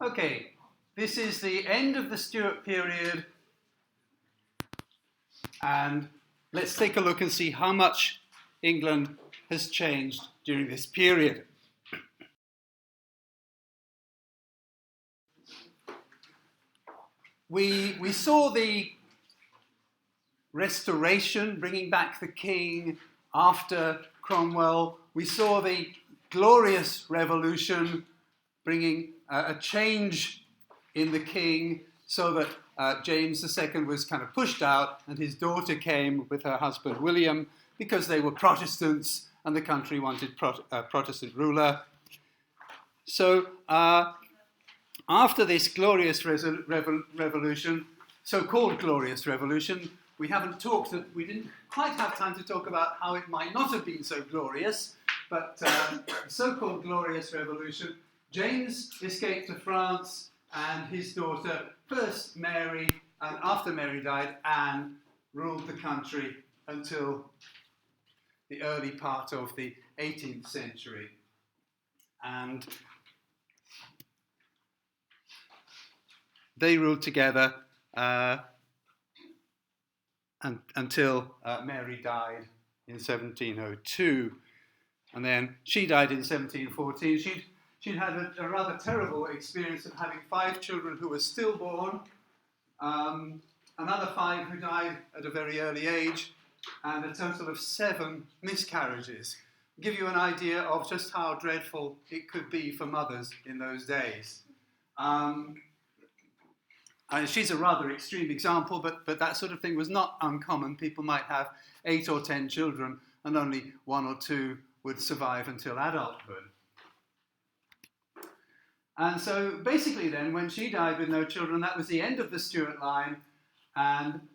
Okay, this is the end of the Stuart period, and let's take a look and see how much England has changed during this period. We saw the restoration, bringing back the king after Cromwell. We saw the glorious revolution, bringing a change in the king so that James II was kind of pushed out and his daughter came with her husband William because they were Protestants and the country wanted a Protestant ruler. So after this glorious revolution, so-called glorious revolution, we didn't quite have time to talk about how it might not have been so glorious, but the so-called glorious revolution, James escaped to France and his daughter, first Mary, and after Mary died, Anne, ruled the country until the early part of the 18th century. And they ruled together until Mary died in 1702. And then she died in 1714. She'd had a rather terrible experience of having 5 children who were stillborn, another 5 who died at a very early age, and a total of 7 miscarriages. Give you an idea of just how dreadful it could be for mothers in those days. She's a rather extreme example, but that sort of thing was not uncommon. People might have 8 or 10 children, and only 1 or 2 would survive until adulthood. And so basically then, when she died with no children, that was the end of the Stuart line, and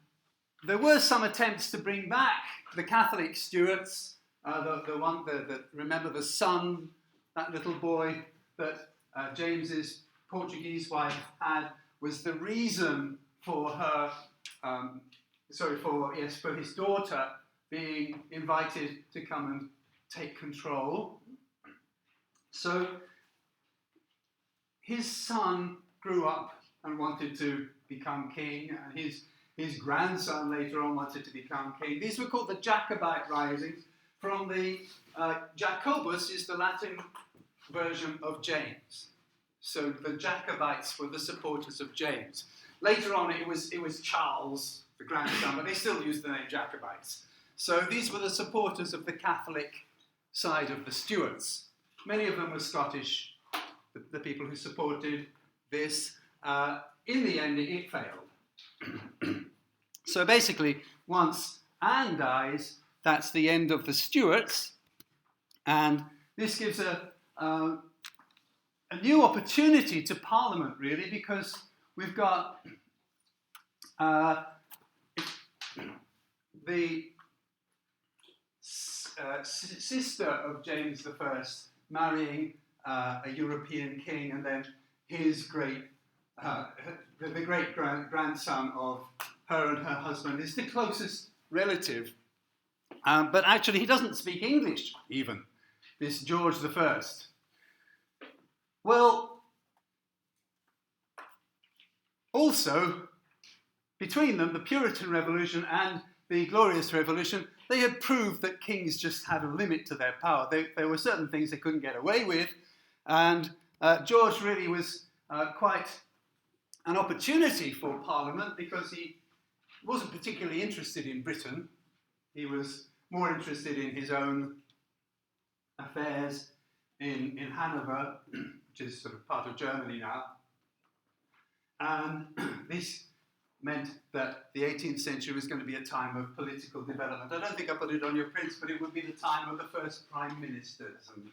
there were some attempts to bring back the Catholic Stuarts, remember the son, that little boy that James's Portuguese wife had, was the reason for her, for his daughter being invited to come and take control. So his son grew up and wanted to become king, and his grandson later on wanted to become king. These were called the Jacobite risings. From the Jacobus is the Latin version of James. So the Jacobites were the supporters of James. Later on it was Charles, the grandson, but they still used the name Jacobites. So these were the supporters of the Catholic side of the Stuarts. Many of them were Scottish, the people who supported this. In the end, it failed. So basically, once Anne dies, that's the end of the Stuarts, and this gives a new opportunity to Parliament, really, because we've got the sister of James I marrying a European king, and then his the great-grandson of her and her husband is the closest relative. But actually, he doesn't speak English, even, this George I. Well, also, between them, the Puritan Revolution and the Glorious Revolution, they had proved that kings just had a limit to their power. There were certain things they couldn't get away with, and George really was quite an opportunity for Parliament because he wasn't particularly interested in Britain. He was more interested in his own affairs in Hanover, which is sort of part of Germany now. And this meant that the 18th century was going to be a time of political development. I don't think I put it on your prints, but it would be the time of the first prime ministers and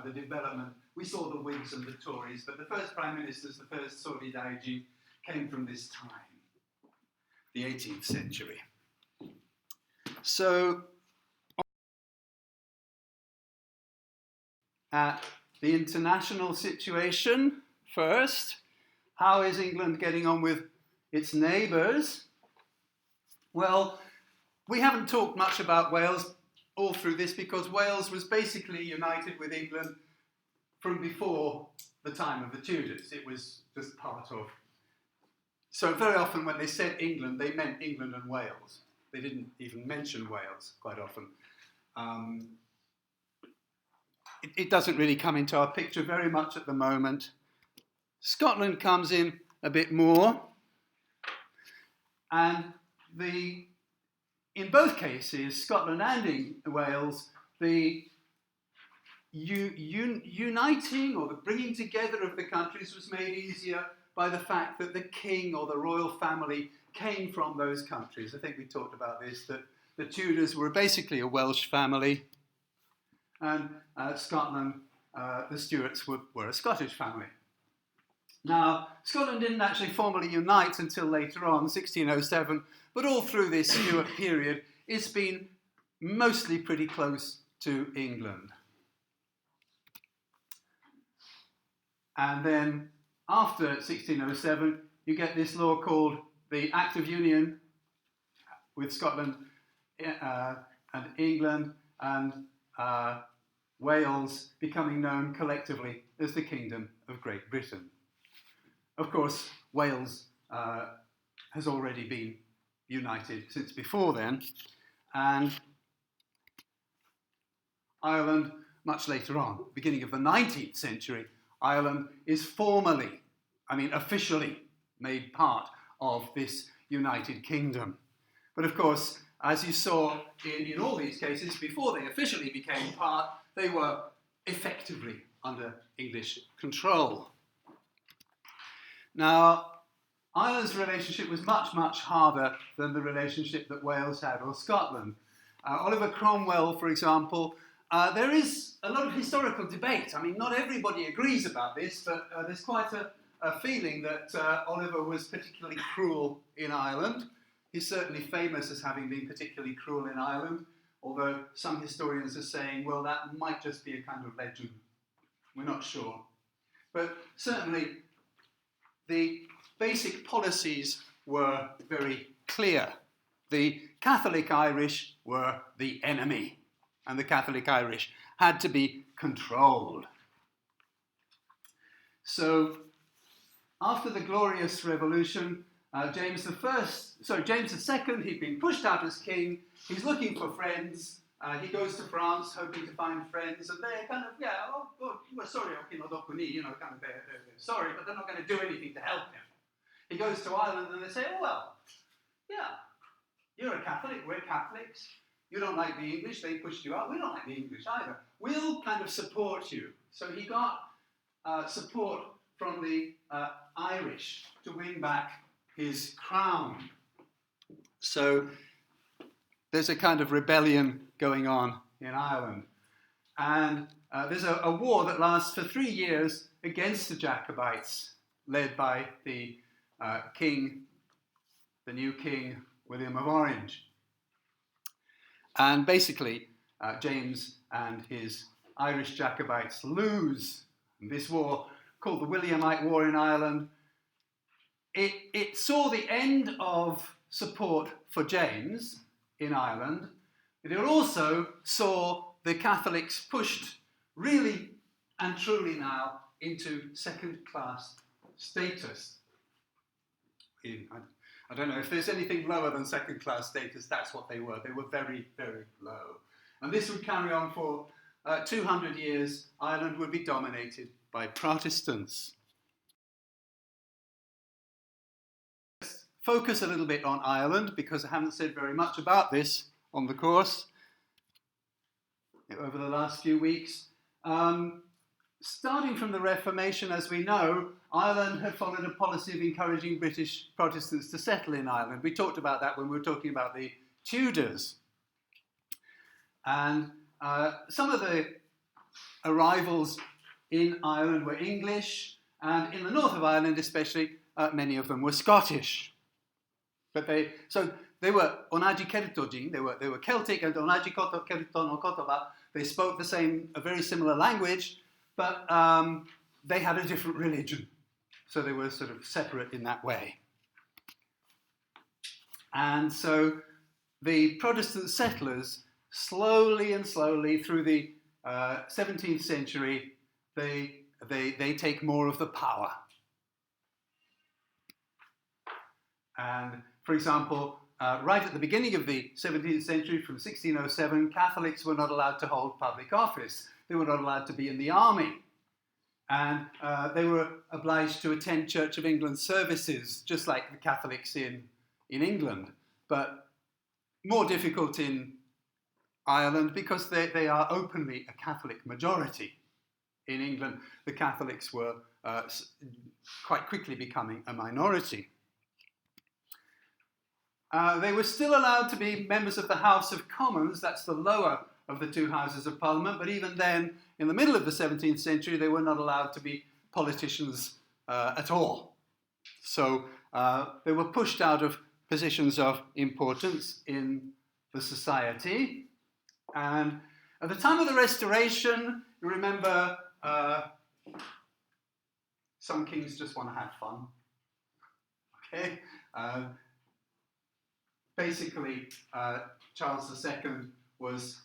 the development. We saw the Whigs and the Tories, but the first prime ministers, the first Solidarity, came from this time, the 18th century. So, at the international situation first, how is England getting on with its neighbours? Well, we haven't talked much about Wales all through this because Wales was basically united with England from before the time of the Tudors. It was just part of. So very often when they said England, they meant England and Wales. They didn't even mention Wales quite often. It doesn't really come into our picture very much at the moment. Scotland comes in a bit more. And in both cases, Scotland and in Wales, the uniting or the bringing together of the countries was made easier by the fact that the king or the royal family came from those countries. I think we talked about this, that the Tudors were basically a Welsh family, and Scotland, the Stuarts were a Scottish family. Now, Scotland didn't actually formally unite until later on, 1607, but all through this Stuart period, it's been mostly pretty close to England. And then after 1607, you get this law called the Act of Union with Scotland and England and Wales becoming known collectively as the Kingdom of Great Britain. Of course, Wales has already been united since before then, and Ireland much later on, beginning of the 19th century, Ireland is formally, officially made part of this United Kingdom. But of course, as you saw in all these cases, before they officially became part, they were effectively under English control. Now, Ireland's relationship was much, much harder than the relationship that Wales had or Scotland. Oliver Cromwell, for example, there is a lot of historical debate. Not everybody agrees about this, but there's quite a feeling that Oliver was particularly cruel in Ireland. He's certainly famous as having been particularly cruel in Ireland, although some historians are saying, well, that might just be a kind of legend. We're not sure. But certainly, the basic policies were very clear. The Catholic Irish were the enemy, and the Catholic Irish had to be controlled. So, after the Glorious Revolution, James II, he'd been pushed out as king. He's looking for friends. He goes to France, hoping to find friends, and they're kind of, we're sorry, sorry, but they're not going to do anything to help him. He goes to Ireland, and they say, you're a Catholic, we're Catholics. You don't like the English, they pushed you out. We don't like the English either. We'll kind of support you. So he got support from the Irish to win back his crown. So there's a kind of rebellion going on in Ireland. And there's a war that lasts for 3 years against the Jacobites, led by the new king, William of Orange. And basically, James and his Irish Jacobites lose this war, called the Williamite War in Ireland. It saw the end of support for James in Ireland, but it also saw the Catholics pushed really and truly now into second-class status. I don't know if there's anything lower than second-class status. That's what they were. They were very, very low. And this would carry on for 200 years. Ireland would be dominated by Protestants. Let's focus a little bit on Ireland, because I haven't said very much about this on the course over the last few weeks. Starting from the Reformation, as we know, Ireland had followed a policy of encouraging British Protestants to settle in Ireland. We talked about that when we were talking about the Tudors. And some of the arrivals in Ireland were English, and in the north of Ireland especially, many of them were Scottish. But they were Onaji Celtogin, they were Celtic, and Onaji Celtonokotoba. They spoke a very similar language, but they had a different religion. So they were sort of separate in that way. And so the Protestant settlers, slowly and slowly through the 17th century, they they take more of the power. And, for example, right at the beginning of the 17th century, from 1607, Catholics were not allowed to hold public office. They were not allowed to be in the army. And they were obliged to attend Church of England services, just like the Catholics in England, but more difficult in Ireland because they are openly a Catholic majority. In England, the Catholics were quite quickly becoming a minority. They were still allowed to be members of the House of Commons, that's the lower of the two houses of Parliament, but even then, in the middle of the 17th century, they were not allowed to be politicians at all. So they were pushed out of positions of importance in the society. And at the time of the Restoration, you remember, some kings just want to have fun. Okay? Basically, Charles II was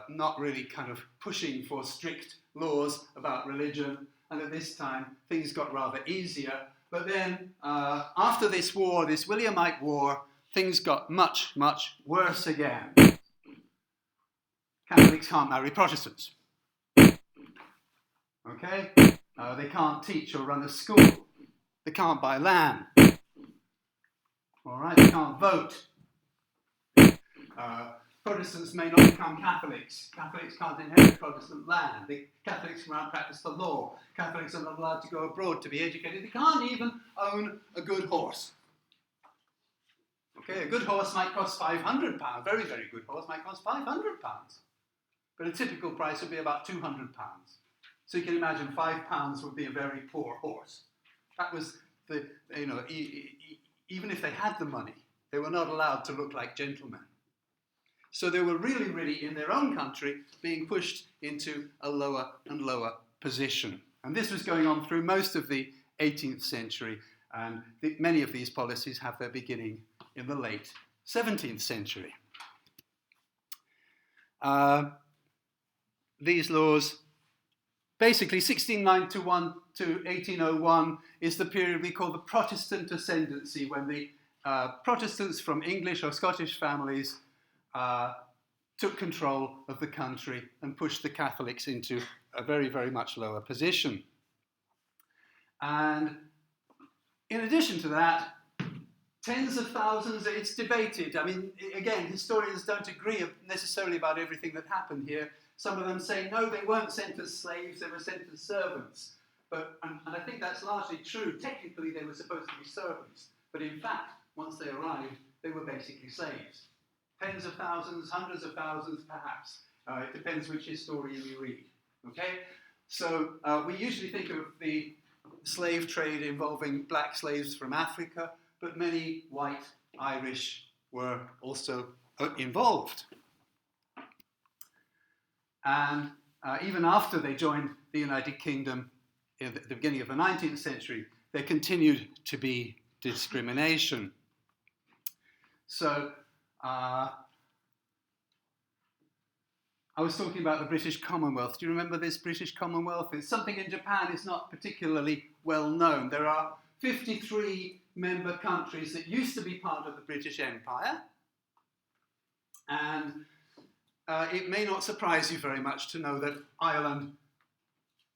not really kind of pushing for strict laws about religion, and at this time things got rather easier. But then after this war, this Williamite War, things got much, much worse again. Catholics can't marry Protestants. Okay? They can't teach or run a school. They can't buy land. All right, they can't vote. Protestants may not become Catholics. Catholics can't inherit Protestant land. The Catholics cannot practice the law. Catholics are not allowed to go abroad to be educated. They can't even own a good horse. Okay, a good horse might cost £500. Very, very good horse might cost £500. But a typical price would be about £200. So you can imagine £5 would be a very poor horse. That was the, even if they had the money, they were not allowed to look like gentlemen. So they were really, really, in their own country, being pushed into a lower and lower position. And this was going on through most of the 18th century, and many of these policies have their beginning in the late 17th century. These laws, basically 1691 to 1801 is the period we call the Protestant ascendancy, when the Protestants from English or Scottish families took control of the country and pushed the Catholics into a very, very much lower position. And in addition to that, tens of thousands, it's debated. I mean, again, historians don't agree necessarily about everything that happened here. Some of them say, no, they weren't sent as slaves, they were sent as servants. And I think that's largely true. Technically, they were supposed to be servants. But in fact, once they arrived, they were basically slaves. Tens of thousands, hundreds of thousands, perhaps. It depends which historian you read. Okay? So we usually think of the slave trade involving black slaves from Africa, but many white Irish were also involved. And even after they joined the United Kingdom at the beginning of the 19th century, there continued to be discrimination. So, I was talking about the British Commonwealth. Do you remember this British Commonwealth? It's something in Japan is not particularly well known. There are 53 member countries that used to be part of the British Empire. And it may not surprise you very much to know that Ireland,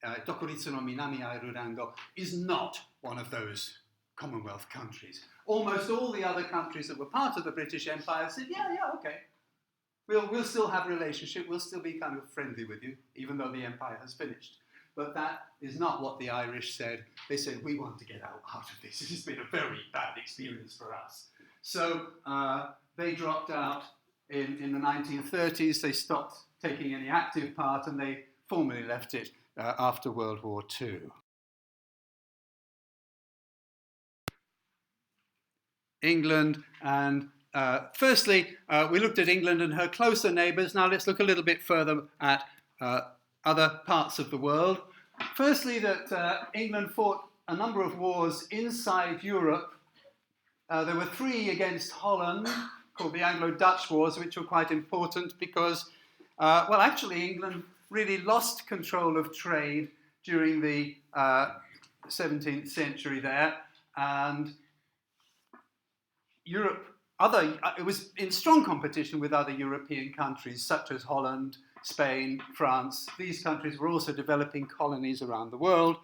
Tokuritsu no Minami Airurango, is not one of those Commonwealth countries. Almost all the other countries that were part of the British Empire said, yeah, okay. We'll still have a relationship, we'll still be kind of friendly with you, even though the empire has finished. But that is not what the Irish said. They said, we want to get out of this. This has been a very bad experience for us. So they dropped out in the 1930s. They stopped taking any active part, and they formally left it after World War II. England, and firstly, we looked at England and her closer neighbours. Now let's look a little bit further at other parts of the world. Firstly, that England fought a number of wars inside Europe. There were 3 against Holland, called the Anglo-Dutch Wars, which were quite important because, actually England really lost control of trade during the 17th century there, and Europe, it was in strong competition with other European countries such as Holland, Spain, France. These countries were also developing colonies around the world,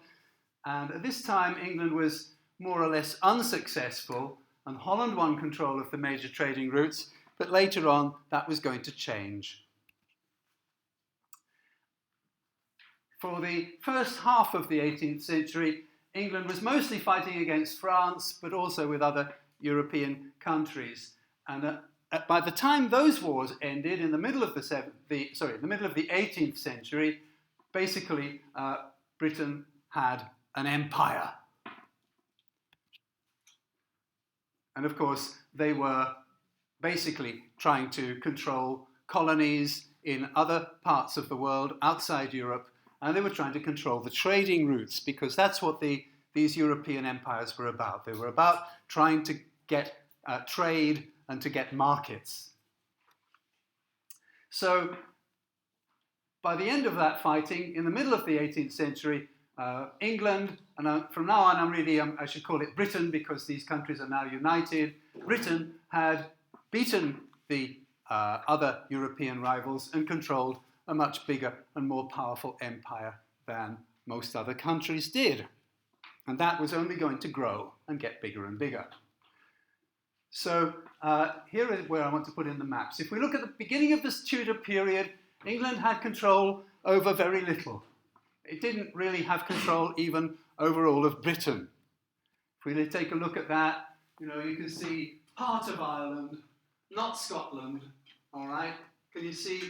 and at this time England was more or less unsuccessful, and Holland won control of the major trading routes, but later on that was going to change. For the first half of the 18th century, England was mostly fighting against France, but also with other European countries. And by the time those wars ended, in the middle of the 18th century, basically Britain had an empire. And of course, they were basically trying to control colonies in other parts of the world outside Europe, and they were trying to control the trading routes, because that's what these European empires were about. They were about trying to get trade and to get markets. So by the end of that fighting, in the middle of the 18th century, England, and from now on I should call it Britain, because these countries are now united, Britain had beaten the other European rivals and controlled a much bigger and more powerful empire than most other countries did. And that was only going to grow and get bigger and bigger. So here is where I want to put in the maps. If we look at the beginning of this Tudor period, England had control over very little. It didn't really have control even over all of Britain. If we take a look at that, you can see part of Ireland, not Scotland, all right? Can you see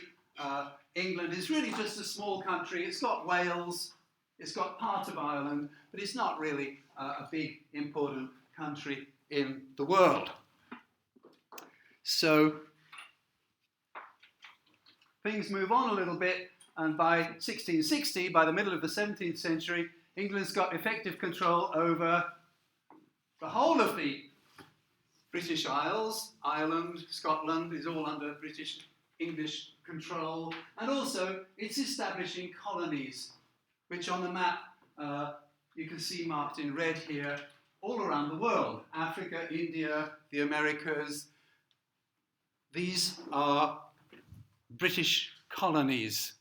England is really just a small country. It's got Wales, it's got part of Ireland, but it's not really a big, important country in the world. So things move on a little bit, and by 1660, by the middle of the 17th century, England's got effective control over the whole of the British Isles. Ireland, Scotland is all under English control, and also it's establishing colonies, which on the map you can see marked in red here, all around the world. Africa, India, the Americas. These are British colonies.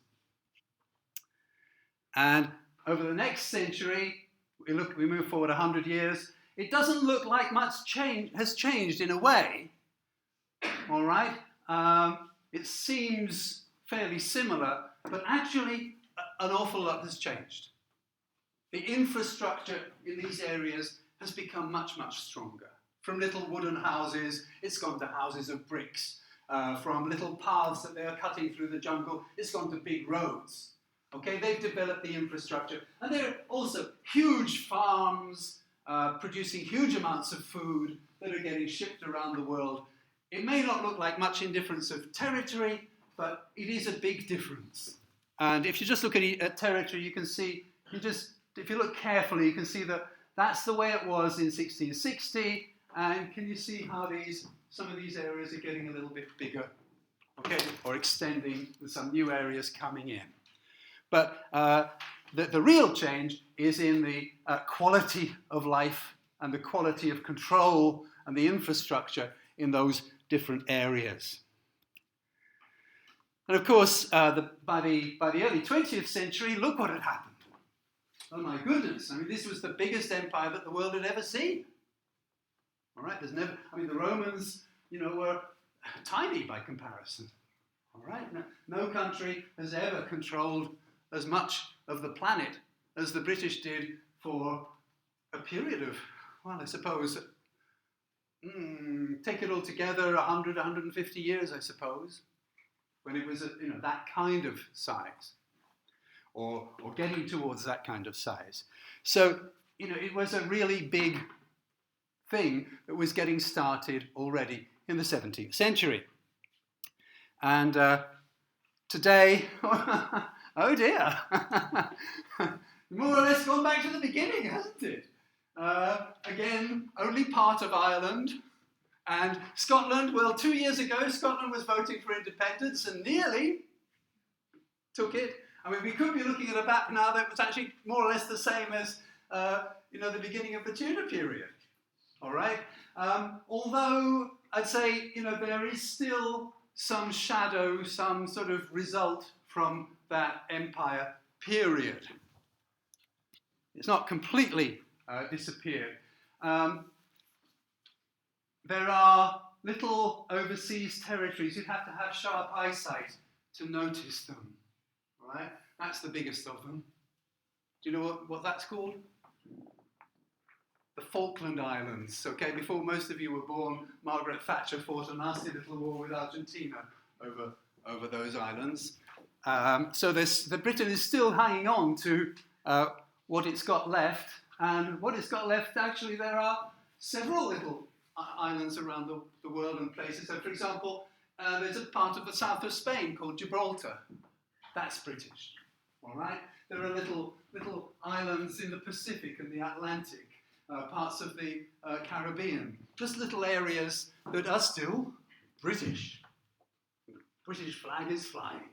And over the next century, we move forward 100 years, it doesn't look like much has changed in a way, all right? It seems fairly similar, but actually an awful lot has changed. The infrastructure in these areas has become much, much stronger. From little wooden houses, it's gone to houses of bricks. From little paths that they are cutting through the jungle, it's gone to big roads. Okay, they've developed the infrastructure. And there are also huge farms producing huge amounts of food that are getting shipped around the world. It may not look like much in difference of territory, but it is a big difference. And if you just look at territory, you can see, if you look carefully, you can see that that's the way it was in 1660. And can you see how some of these areas are getting a little bit bigger, okay, or extending, with some new areas coming in. But the real change is in the quality of life and the quality of control and the infrastructure in those different areas. And of course, by the early 20th century, look what had happened. Oh my goodness, I mean, this was the biggest empire that the world had ever seen. All right, the Romans, were tiny by comparison. All right, no country has ever controlled as much of the planet as the British did for a period of, well, I suppose, take it all together, 100, 150 years, I suppose, when it was, that kind of size, or getting towards that kind of size. So, it was a really big thing that was getting started already in the 17th century. And today, oh dear, more or less gone back to the beginning, hasn't it? Again, only part of Ireland. And Scotland, well, 2 years ago, Scotland was voting for independence and nearly took it. I mean, we could be looking at a map now that was actually more or less the same as, the beginning of the Tudor period. All right? Although I'd say, there is still some shadow, some sort of result from that empire period. It's not completely disappeared. There are little overseas territories. You'd have to have sharp eyesight to notice them. Right? That's the biggest of them. Do you know what that's called? The Falkland Islands. Okay, before most of you were born, Margaret Thatcher fought a nasty little war with Argentina over those islands. So the Britain is still hanging on to what it's got left, and what it's got left, actually, there are several little islands around the world and places. So, for example, there's a part of the south of Spain called Gibraltar. That's British, all right? There are little islands in the Pacific and the Atlantic, parts of the Caribbean, just little areas that are still British. The British flag is flying.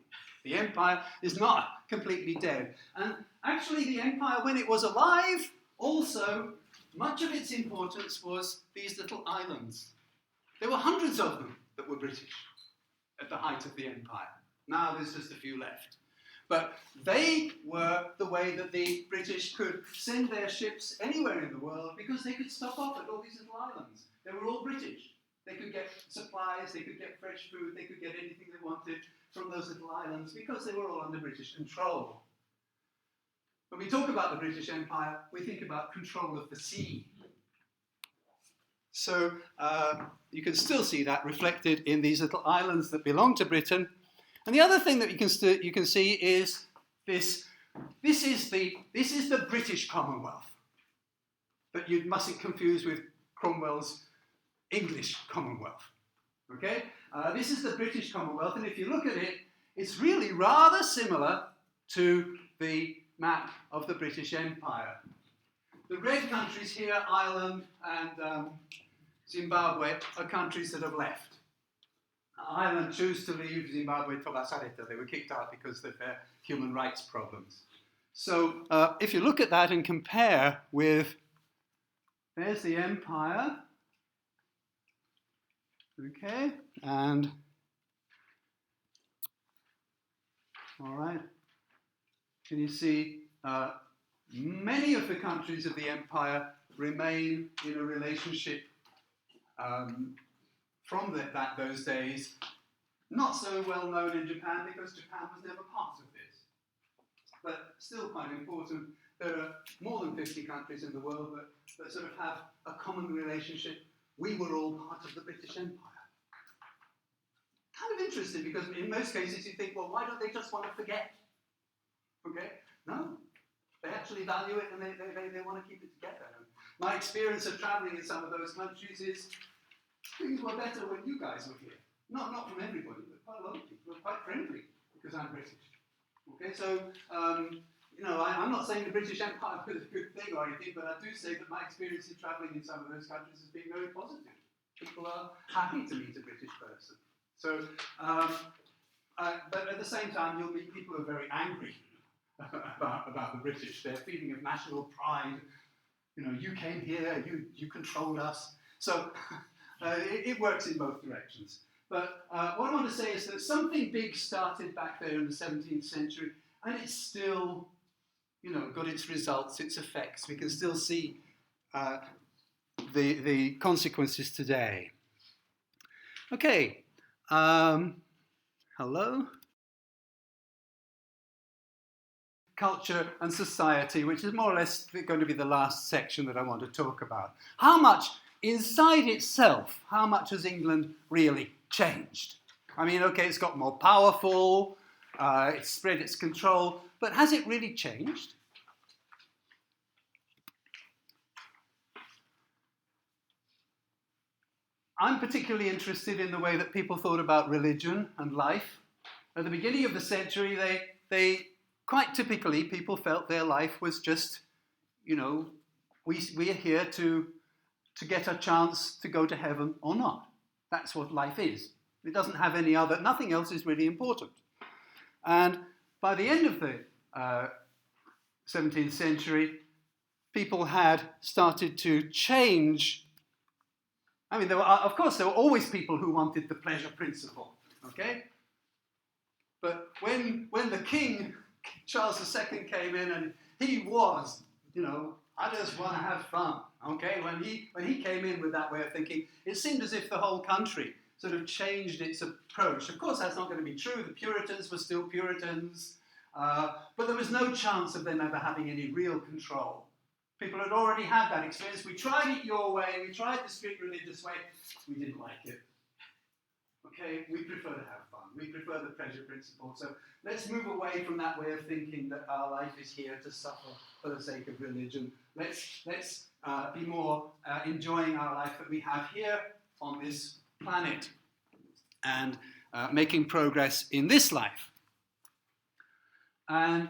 The empire is not completely dead. And actually the empire, when it was alive, also, much of its importance was these little islands. There were hundreds of them that were British at the height of the empire. Now there's just a few left. But they were the way that the British could send their ships anywhere in the world because they could stop off at all these little islands. They were all British. They could get supplies, they could get fresh food, they could get anything they wanted from those little islands because they were all under British control. When we talk about the British Empire, we think about control of the sea. So you can still see that reflected in these little islands that belong to Britain. And the other thing that you can see is this. This is the British Commonwealth, but you mustn't confuse with Cromwell's English Commonwealth. Okay, this is the British Commonwealth, and if you look at it, it's really rather similar to the map of the British Empire. The red countries here, Ireland and Zimbabwe, are countries that have left. Ireland chose to leave, Zimbabwe, Tolasareta. They were kicked out because of their human rights problems. So if you look at that and compare with, there's the empire, okay, and, all right, can you see many of the countries of the empire remain in a relationship from those days, not so well known in Japan because Japan was never part of this, but still quite important. There are more than 50 countries in the world that sort of have a common relationship. We were all part of the British Empire. Kind of interesting because in most cases you think, well, why don't they just want to forget? Okay? No. They actually value it and they want to keep it together. And my experience of traveling in some of those countries is things were better when you guys were here. Not from everybody, but quite a lot of people were quite friendly because I'm British. Okay, so, I'm not saying the British Empire was a good thing or anything, but I do say that my experience in travelling in some of those countries has been very positive. People are happy to meet a British person. So, but at the same time, you'll meet people who are very angry about the British. Their feeling of national pride. You came here, you controlled us. So it works in both directions. But what I want to say is that something big started back there in the 17th century, and it's still, got its results, its effects. We can still see the consequences today. Okay. Hello. Culture and society, which is more or less going to be the last section that I want to talk about. How much inside itself, how much has England really changed? I mean, okay, it's got more powerful, it's spread its control, but has it really changed? I'm particularly interested in the way that people thought about religion and life. At the beginning of the century, they quite typically, people felt their life was just, we are here to get a chance to go to heaven or not. That's what life is. It doesn't have any other, nothing else is really important. And by the end of the 17th century, people had started to change. I mean, of course, there were always people who wanted the pleasure principle, okay? But when the king, Charles II, came in, and he was, I just want to have fun, okay? When he came in with that way of thinking, it seemed as if the whole country sort of changed its approach. Of course, that's not going to be true. The Puritans were still Puritans, but there was no chance of them ever having any real control. People had already had that experience. We tried it your way. We tried the strict religious way. We didn't like it. Okay, we prefer to have fun. We prefer the pleasure principle. So let's move away from that way of thinking that our life is here to suffer for the sake of religion. Let's be more enjoying our life that we have here on this planet and making progress in this life. And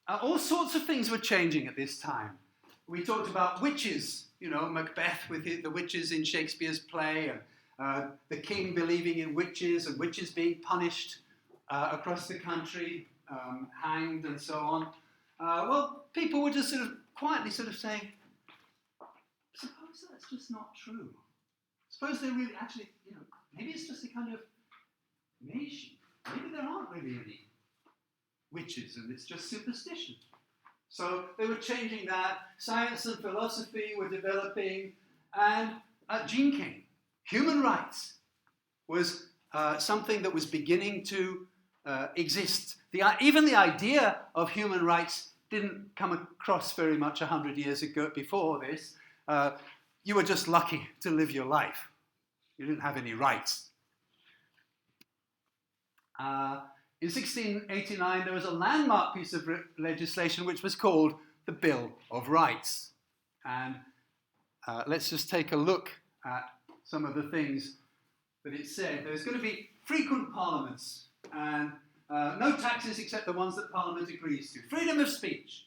all sorts of things were changing at this time. We talked about witches, Macbeth with the witches in Shakespeare's play, and the king believing in witches and witches being punished across the country, hanged and so on. Well, people were just sort of quietly saying, suppose that's just not true. Suppose they're really actually, maybe it's just a kind of nation. Maybe there aren't really any witches and it's just superstition. So they were changing that. Science and philosophy were developing, and Gene King, human rights, was something that was beginning to exist. Even the idea of human rights didn't come across very much 100 years ago before this. You were just lucky to live your life. You didn't have any rights. In 1689, there was a landmark piece of legislation which was called the Bill of Rights. And let's just take a look at some of the things that it said. There's going to be frequent parliaments and no taxes except the ones that Parliament agrees to. Freedom of speech.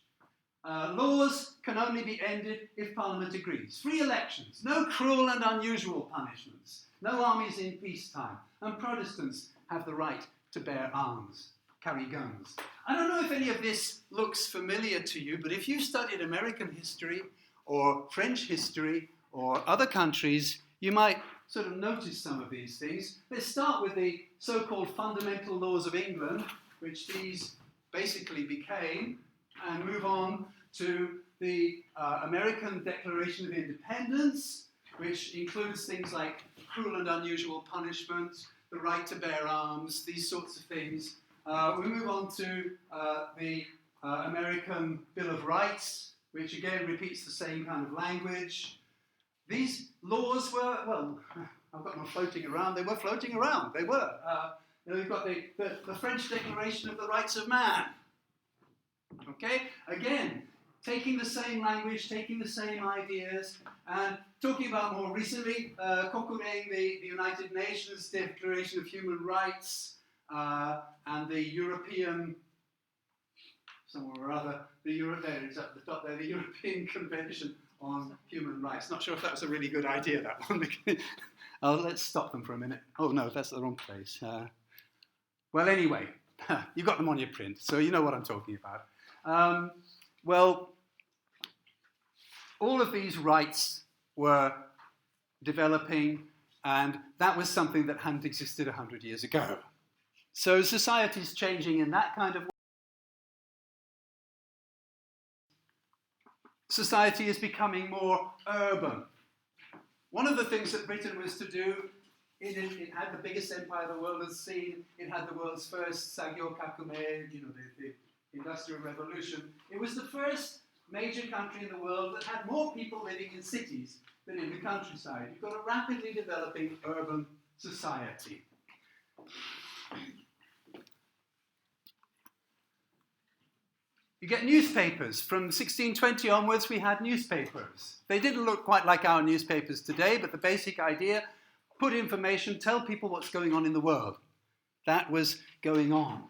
Laws can only be ended if Parliament agrees. Free elections. No cruel and unusual punishments. No armies in peacetime. And Protestants have the right to bear arms, carry guns. I don't know if any of this looks familiar to you, but if you studied American history or French history or other countries, you might sort of notice some of these things. Let's start with the so-called fundamental laws of England, which these basically became, and move on to the American Declaration of Independence, which includes things like cruel and unusual punishment, the right to bear arms, these sorts of things. We move on to the American Bill of Rights, which again repeats the same kind of language. These laws were, well, I've got them floating around. They were floating around. They were. We've got the French Declaration of the Rights of Man. Okay? Again, taking the same language, taking the same ideas, and talking about more recently, cocooning the United Nations Declaration of Human Rights and the European, somewhere or other, there it's at the top there, the European Convention on Human Rights. Not sure if that was a really good idea, that one. Let's stop them for a minute. Oh no, that's the wrong place. Well, anyway, you got them on your print, so you know what I'm talking about. Well, all of these rights were developing, and that was something that hadn't existed 100 years ago. So society's changing in that kind of way. Society is becoming more urban. One of the things that Britain was to do, it had the biggest empire the world has seen. It had the world's first Sagyo Kakume, the Industrial Revolution. It was the first major country in the world that had more people living in cities than in the countryside. You've got a rapidly developing urban society. You get newspapers. From 1620 onwards, we had newspapers. They didn't look quite like our newspapers today, but the basic idea, put information, tell people what's going on in the world. That was going on.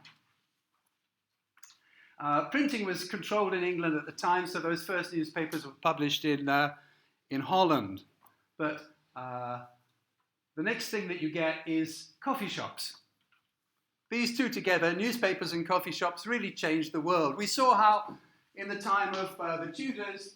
Printing was controlled in England at the time, so those first newspapers were published in Holland. But the next thing that you get is coffee shops. these two together, newspapers and coffee shops, really changed the world. We saw how in the time of the Tudors,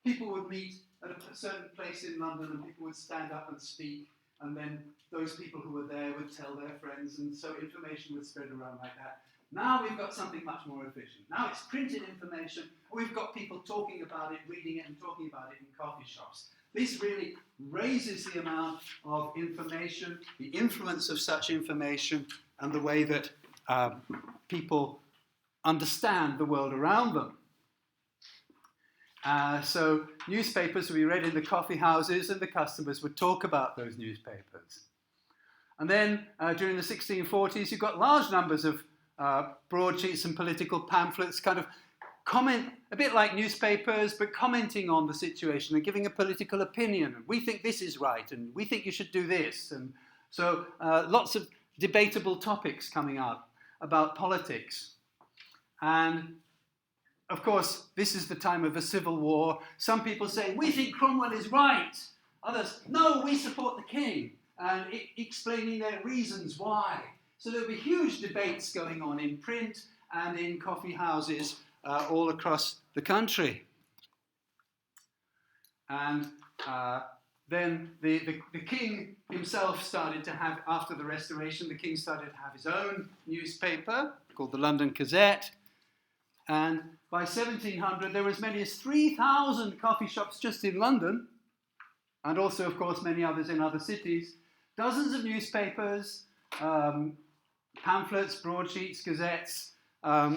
people would meet at a certain place in London and people would stand up and speak, and then those people who were there would tell their friends, and so information would spread around like that. Now we've got something much more efficient. Now it's printed information. We've got people talking about it, reading it, and talking about it in coffee shops. This really raises the amount of information, the influence of such information, and the way that people understand the world around them. So newspapers we read in the coffee houses, and the customers would talk about those newspapers. And then during the 1640s, you got large numbers of broadsheets and political pamphlets, kind of comment, a bit like newspapers, but commenting on the situation and giving a political opinion. We think this is right, and we think you should do this. And so lots of debatable topics coming out about politics. And of course, this is the time of a civil war. Some people say, we think Cromwell is right. Others, no, we support the king. And explaining their reasons why. So there'll be huge debates going on in print and in coffee houses all across the country. And then the king himself started to have, after the Restoration, the king started to have his own newspaper called the London Gazette. And by 1700, there were as many as 3,000 coffee shops just in London, and also, of course, many others in other cities. Dozens of newspapers, pamphlets, broadsheets, gazettes,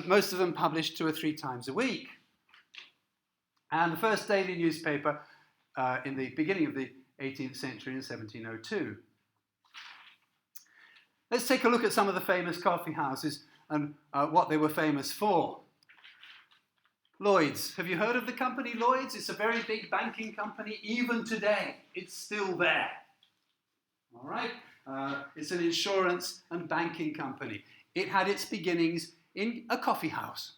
most of them published 2 or 3 times a week. And the first daily newspaper in the beginning of the 18th century in 1702. Let's take a look at some of the famous coffee houses and what they were famous for. Lloyd's. Have you heard of the company Lloyd's? It's a very big banking company. Even today, it's still there. All right? It's an insurance and banking company. It had its beginnings in a coffee house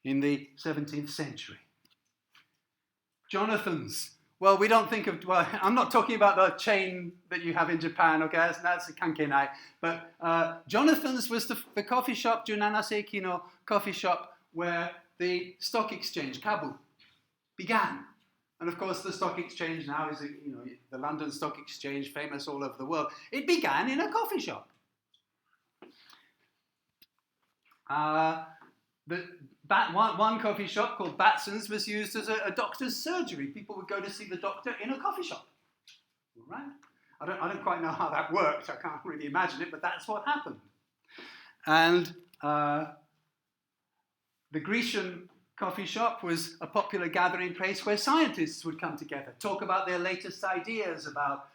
in the 17th century. Jonathan's. Well, we don't think of, well, I'm not talking about the chain that you have in Japan, okay, that's a kankenai. But Jonathan's was the coffee shop, Junana Seiki no coffee shop, where the stock exchange, Kabu, began. And of course, the stock exchange now is, the London Stock Exchange, famous all over the world. It began in a coffee shop. One coffee shop called Batson's was used as a doctor's surgery. People would go to see the doctor in a coffee shop. All right? I don't quite know how that worked. I can't really imagine it, but that's what happened. And the Grecian coffee shop was a popular gathering place where scientists would come together, talk about their latest ideas about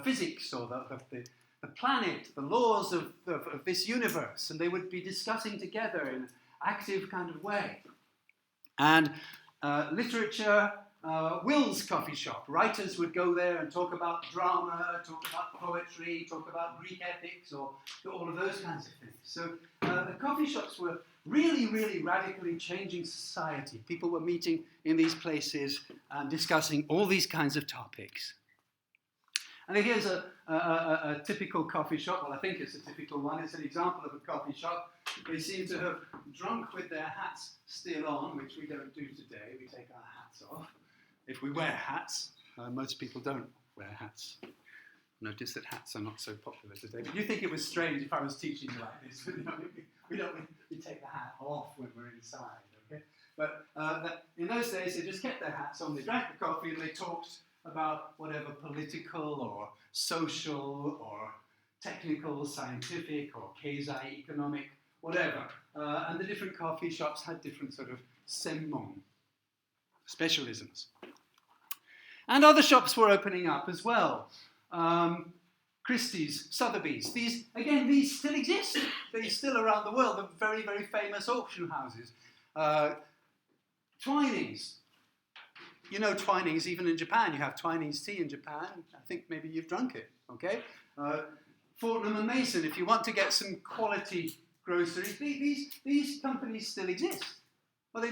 physics or the planet, the laws of this universe, and they would be discussing together in an active kind of way. And literature, Will's coffee shop. Writers would go there and talk about drama, talk about poetry, talk about Greek ethics, or all of those kinds of things. So the coffee shops were really, really radically changing society. People were meeting in these places and discussing all these kinds of topics. And here's a typical coffee shop. Well, I think it's a typical one. It's an example of a coffee shop. They seem to have drunk with their hats still on, which we don't do today. We take our hats off. If we wear hats, most people don't wear hats. Notice that hats are not so popular today. But you think it was strange if I was teaching you like this. We take the hat off when we're inside, okay? But in those days, they just kept their hats on. They drank the coffee and they talked about whatever political or social or technical, scientific or keizai, economic, whatever. And the different coffee shops had different sort of senmon, specialisms. And other shops were opening up as well. Christie's, Sotheby's. These still exist. They're still around the world. They're very, very famous auction houses. Twinings. You know Twinings, even in Japan. You have Twinings tea in Japan. I think maybe you've drunk it, okay? Fortnum & Mason, if you want to get some quality groceries, these companies still exist. Well,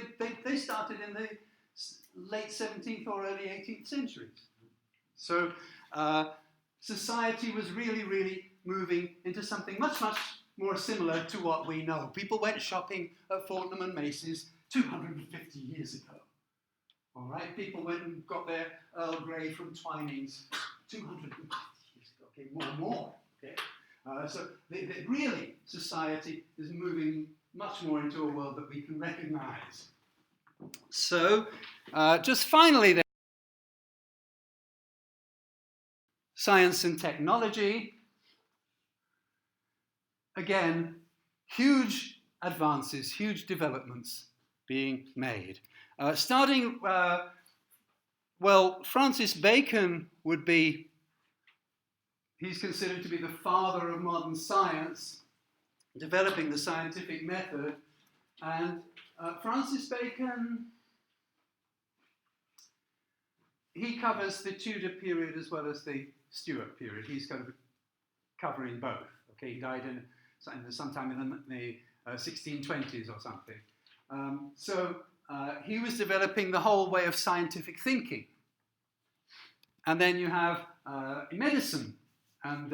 they started in the late 17th or early 18th centuries. So society was really, really moving into something much, much more similar to what we know. People went shopping at Fortnum and Macy's 250 years ago. All right, people went and got their Earl Grey from Twinings 250 years ago. Okay, more. Okay, so really, society is moving much more into a world that we can recognise. So, just finally, then, science and technology. Again, huge advances, huge developments being made. Starting, well, Francis Bacon would be, he's considered to be the father of modern science, developing the scientific method. And Francis Bacon, he covers the Tudor period as well as the Stuart period. He's kind of covering both. Okay, he died in sometime in the 1620s or something. So he was developing the whole way of scientific thinking. And then you have medicine and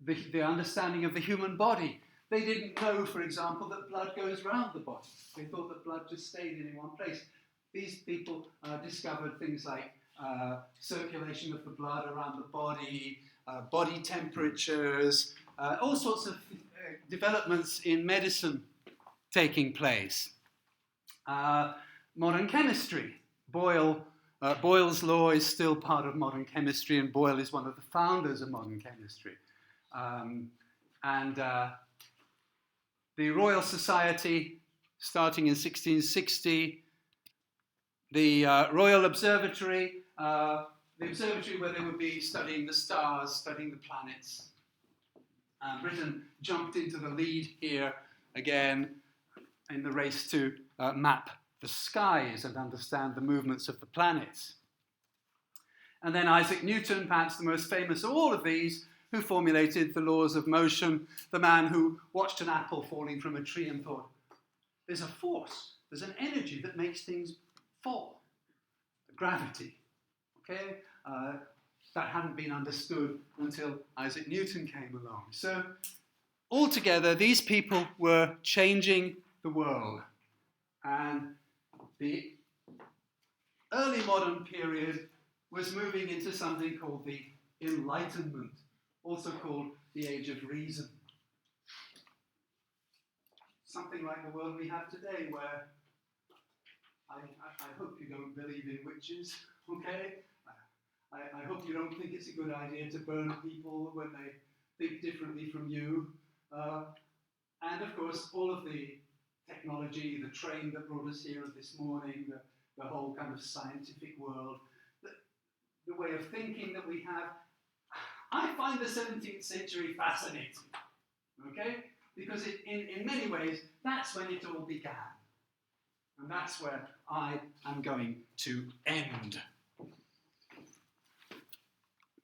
the understanding of the human body. They didn't know, for example, that blood goes round the body. They thought that blood just stayed in one place. These people discovered things like circulation of the blood around the body, body temperatures, all sorts of developments in medicine taking place. Modern chemistry. Boyle's law is still part of modern chemistry, and Boyle is one of the founders of modern chemistry. The Royal Society, starting in 1660, the Royal Observatory, the observatory where they would be studying the stars, studying the planets. Britain jumped into the lead here again in the race to map the skies and understand the movements of the planets. And then Isaac Newton, perhaps the most famous of all of these, who formulated the laws of motion, the man who watched an apple falling from a tree and thought, there's a force, there's an energy that makes things fall. Gravity. Okay? That hadn't been understood until Isaac Newton came along. So, altogether, these people were changing the world. And the early modern period was moving into something called the Enlightenment, also called the Age of Reason. Something like the world we have today, where I hope you don't believe in witches, okay? I hope you don't think it's a good idea to burn people when they think differently from you. And of course, all of the technology, the train that brought us here this morning, the whole kind of scientific world, the way of thinking that we have. I find the 17th century fascinating, okay? Because in many ways, that's when it all began. And that's where I am going to end.